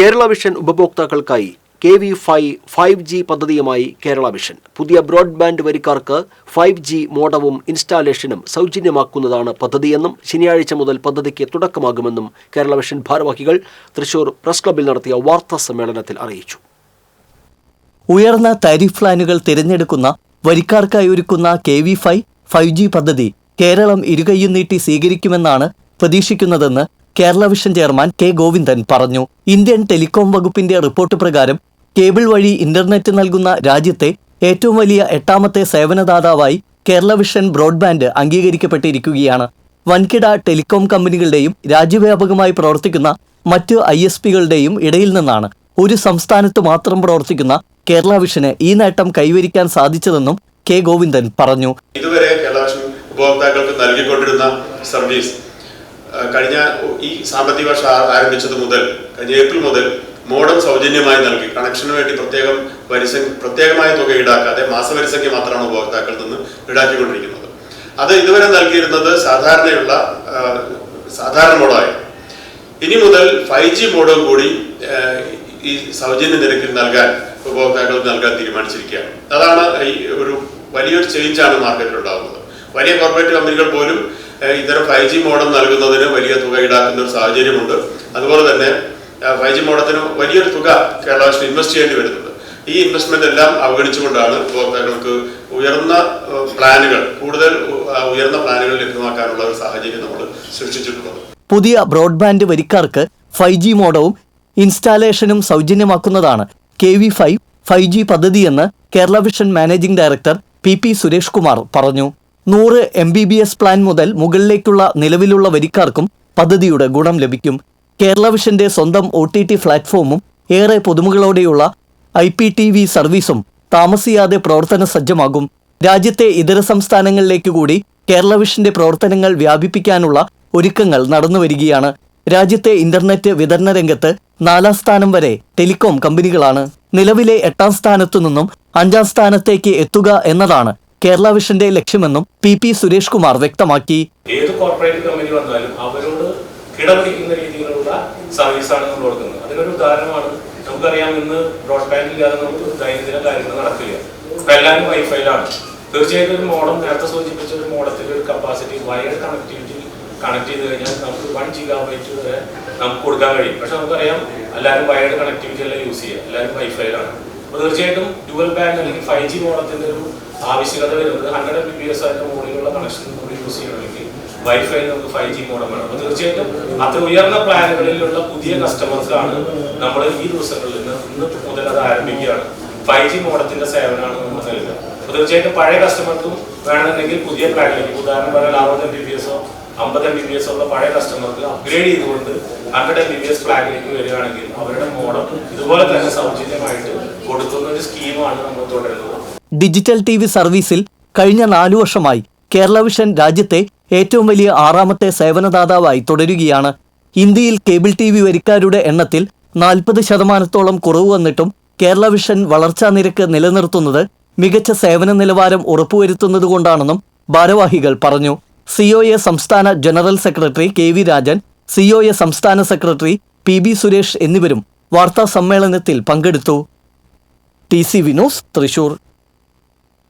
Kerala vision ഉപഭോക്താക്കൾക്കായി KV5 5G പദ്ധതിയുമായി Kerala vision. പുതിയ broadband വരിക്കാർക്ക് 5G മോഡവും ഇൻസ്റ്റാളേഷനും സൗജന്യമാക്കുന്നതാണ് പദ്ധതിയെന്നും ശനിയാഴ്ച മുതൽ പദ്ധതിക്ക് തുടക്കമാകുമെന്നും കേരള വിഷൻ ഭാരവാഹികൾ തൃശൂർ പ്രസ് ക്ലബ്ബിൽ നടത്തിയ വാർത്താ സമ്മേളനത്തിൽ അറിയിച്ചു. ഉയർന്ന താരിഫ് പ്ലാനുകൾ തിരഞ്ഞെടുക്കുന്ന വരിക്കാർക്കായി ഒരുക്കുന്ന KV5 5G പദ്ധതി കേരളം ഇരുകൈയും നീട്ടി സ്വീകരിക്കുമെന്നാണ് പ്രതീക്ഷിക്കുന്നതെന്ന് Kerala vision chairman K Govindan പറഞ്ഞു. ഇന്ത്യൻ ടെലികോം വകുപ്പിന്റെ റിപ്പോർട്ട് പ്രകാരം കേബിൾ വഴി ഇന്റർനെറ്റ് നൽകുന്ന രാജ്യത്തെ ഏറ്റവും വലിയ 8ാമത്തെ സേവനദാതാവായി കേരള വിഷൻ ബ്രോഡ്ബാൻഡ് അംഗീകരിക്കപ്പെട്ടിരിക്കുകയാണ്. വൻകിട ടെലികോം കമ്പനികളുടെയും രാജ്യവ്യാപകമായി പ്രവർത്തിക്കുന്ന മറ്റ് ISPകളുടെയും ഇടയിൽ നിന്നാണ് ഒരു സംസ്ഥാനത്ത് മാത്രം പ്രവർത്തിക്കുന്ന കേരള വിഷന് ഈ നേട്ടം കൈവരിക്കാൻ സാധിച്ചതെന്നും കെ ഗോവിന്ദൻ പറഞ്ഞു. ഇതുവരെ കേരള വിഷൻ ഉപഭോക്താക്കൾക്ക് നൽകിക്കൊണ്ടിരുന്ന സർവീസ് കഴിഞ്ഞ ഈ സാമ്പത്തിക വർഷം ആരംഭിച്ചത് മുതൽ കഴിഞ്ഞ ഏപ്രിൽ മുതൽ മോഡം സൗജന്യമായി നൽകി കണക്ഷന് വേണ്ടി പ്രത്യേകമായ തുക ഈടാക്കാതെ മാസവരിസംഖ്യ മാത്രമാണ് ഉപഭോക്താക്കളിൽ നിന്ന് ഈടാക്കിക്കൊണ്ടിരിക്കുന്നത്. അത് ഇതുവരെ നൽകിയിരുന്നത് സാധാരണ മോഡായി. ഇനി മുതൽ 5G മോഡും കൂടി ഈ സൗജന്യ നിരക്കിൽ ഉപഭോക്താക്കൾക്ക് നൽകാൻ തീരുമാനിച്ചിരിക്കുകയാണ്. അതാണ് ഒരു വലിയൊരു ചേഞ്ചാണ് മാർക്കറ്റിൽ ഉണ്ടാകുന്നത്. വലിയ കോർപ്പറേറ്റ് കമ്പനികൾ പോലും ഇത്തരം 5G മോഡം നൽകുന്നതിന് വലിയ തുക ഈടാക്കുന്ന ഒരു സാഹചര്യമുണ്ട്. അതുപോലെ തന്നെ 5G മോഡത്തിന് വലിയൊരു തുക കേരള വിഷൻ ഇൻവെസ്റ്റ് ചെയ്യേണ്ടി വരുന്നുണ്ട്. ഈ ഇൻവെസ്റ്റ്മെന്റ് എല്ലാം അവഗണിച്ചുകൊണ്ടാണ് ഉപഭോക്താക്കൾക്ക് കൂടുതൽ ഉയർന്ന പ്ലാനുകൾ ലഭ്യമാക്കാനുള്ള ഒരു സാഹചര്യം നമ്മൾ സൃഷ്ടിച്ചിട്ടുള്ളത്. പുതിയ ബ്രോഡ്ബാൻഡ് വരിക്കാർക്ക് 5G മോഡവും ഇൻസ്റ്റാളേഷനും സൗജന്യമാക്കുന്നതാണ് KV5 5G പദ്ധതിയെന്ന് Kerala vision managing director PP Suresh Kumar പറഞ്ഞു. 100 MBPS പ്ലാൻ മുതൽ മുകളിലേക്കുള്ള നിലവിലുള്ള വരിക്കാർക്കും പദ്ധതിയുടെ ഗുണം ലഭിക്കും. കേരള വിഷന്റെ സ്വന്തം OTT പ്ലാറ്റ്ഫോമും ഏറെ പുതുമകളോടെയുള്ള IPTV സർവീസും താമസിയാതെ പ്രവർത്തന സജ്ജമാകും. രാജ്യത്തെ ഇതര സംസ്ഥാനങ്ങളിലേക്ക് കൂടി കേരള വിഷന്റെ പ്രവർത്തനങ്ങൾ വ്യാപിപ്പിക്കാനുള്ള ഒരുക്കങ്ങൾ നടന്നുവരികയാണ്. രാജ്യത്തെ ഇന്റർനെറ്റ് വിതരണ രംഗത്ത് 4ാം സ്ഥാനം വരെ ടെലികോം കമ്പനികളാണ്. നിലവിലെ 8ാം സ്ഥാനത്തു നിന്നും 5ാം സ്ഥാനത്തേക്ക് എത്തുക എന്നതാണ് കേരള വിഷന്റെ ലക്ഷ്യമെന്നും PP സുരേഷ് കുമാർ വ്യക്തമാക്കി. ഏത് കോർപ്പറേറ്റ് കമ്പനി വന്നാലും അവരോട് കിടപിടിക്കുന്ന രീതിയിലുള്ള സർവീസാണ് നമ്മൾ കൊടുക്കുന്നത്. അതിനൊരു ഉദാഹരണമാണ്, നമുക്കറിയാം ഇന്ന് ബ്രോഡ്ബാൻഡ് ഇല്ലാതെ നമുക്ക് ദൈനംദിന കാര്യങ്ങൾ നടക്കില്ല. ഇപ്പം എല്ലാവരും വൈഫൈയിലാണ്. തീർച്ചയായിട്ടും ഒരു മോഡം നേരത്തെ സൂചിപ്പിച്ച ഒരു മോഡത്തിന്റെ ഒരു കപ്പാസിറ്റി വയർഡ് കണക്ടിവിറ്റി കണക്ട് ചെയ്ത് കഴിഞ്ഞാൽ നമുക്ക് 1 GB വരെ നമുക്ക് കൊടുക്കാൻ കഴിയും. പക്ഷെ നമുക്കറിയാം എല്ലാവരും വയർഡ് കണക്ടിവിറ്റി എല്ലാം യൂസ് ചെയ്യുക, എല്ലാവരും വൈഫൈയിലാണ്. അപ്പോൾ തീർച്ചയായിട്ടും ഡ്യുവൽ ബാൻഡ് അല്ലെങ്കിൽ 5G മോഡത്തിന്റെ ഒരു ആവശ്യകത വരുന്നത് 100 MBPS അതിന്റെ മുകളിലുള്ള കണക്ഷൻ കൂടി യൂസ് ചെയ്യണമെങ്കിൽ വൈഫൈയിൽ നമുക്ക് 5G മോഡം വേണം. അപ്പോൾ തീർച്ചയായിട്ടും അത്ര ഉയർന്ന പ്ലാനുകളിലുള്ള പുതിയ കസ്റ്റമേഴ്സാണ് നമ്മൾ ഈ ദിവസങ്ങളിൽ ഇന്ന് മുതൽ അത് ആരംഭിക്കുകയാണ്. 5G മോഡത്തിന്റെ സേവനമാണ് നമ്മൾ നൽകുക. അപ്പോൾ തീർച്ചയായിട്ടും പഴയ കസ്റ്റമർക്കും വേണമെന്നുണ്ടെങ്കിൽ പുതിയ പ്ലാനിലേക്ക്, ഉദാഹരണം പറയാൻ 60 MBPS 50 MBPS ഉള്ള പഴയ കസ്റ്റമർക്ക് അപ്ഗ്രേഡ് ചെയ്തുകൊണ്ട് 100 MBPS പ്ലാനിലേക്ക് വരികയാണെങ്കിൽ അവരുടെ മോഡം ഇതുപോലെ തന്നെ സൗജന്യമായിട്ട് കൊടുക്കുന്ന ഒരു സ്കീമാണ് നമ്മൾ തുടരുന്നത്. ഡിജിറ്റൽ TV സർവീസിൽ കഴിഞ്ഞ 4 വർഷമായി കേരള വിഷൻ രാജ്യത്തെ ഏറ്റവും വലിയ 6ാമത്തെ സേവനദാതാവായി തുടരുകയാണ്. ഇന്ത്യയിൽ കേബിൾ TV വരിക്കാരുടെ എണ്ണത്തിൽ 40% കുറവ് വന്നിട്ടും കേരള വിഷൻ വളർച്ചാ നിരക്ക് നിലനിർത്തുന്നത് മികച്ച സേവന നിലവാരം ഉറപ്പുവരുത്തുന്നതുകൊണ്ടാണെന്നും ഭാരവാഹികൾ പറഞ്ഞു. COA സംസ്ഥാന general secretary KV Rajan, COA സംസ്ഥാന സെക്രട്ടറി PB സുരേഷ് എന്നിവരും വാർത്താ സമ്മേളനത്തിൽ പങ്കെടുത്തു. TCV news, Thrissur.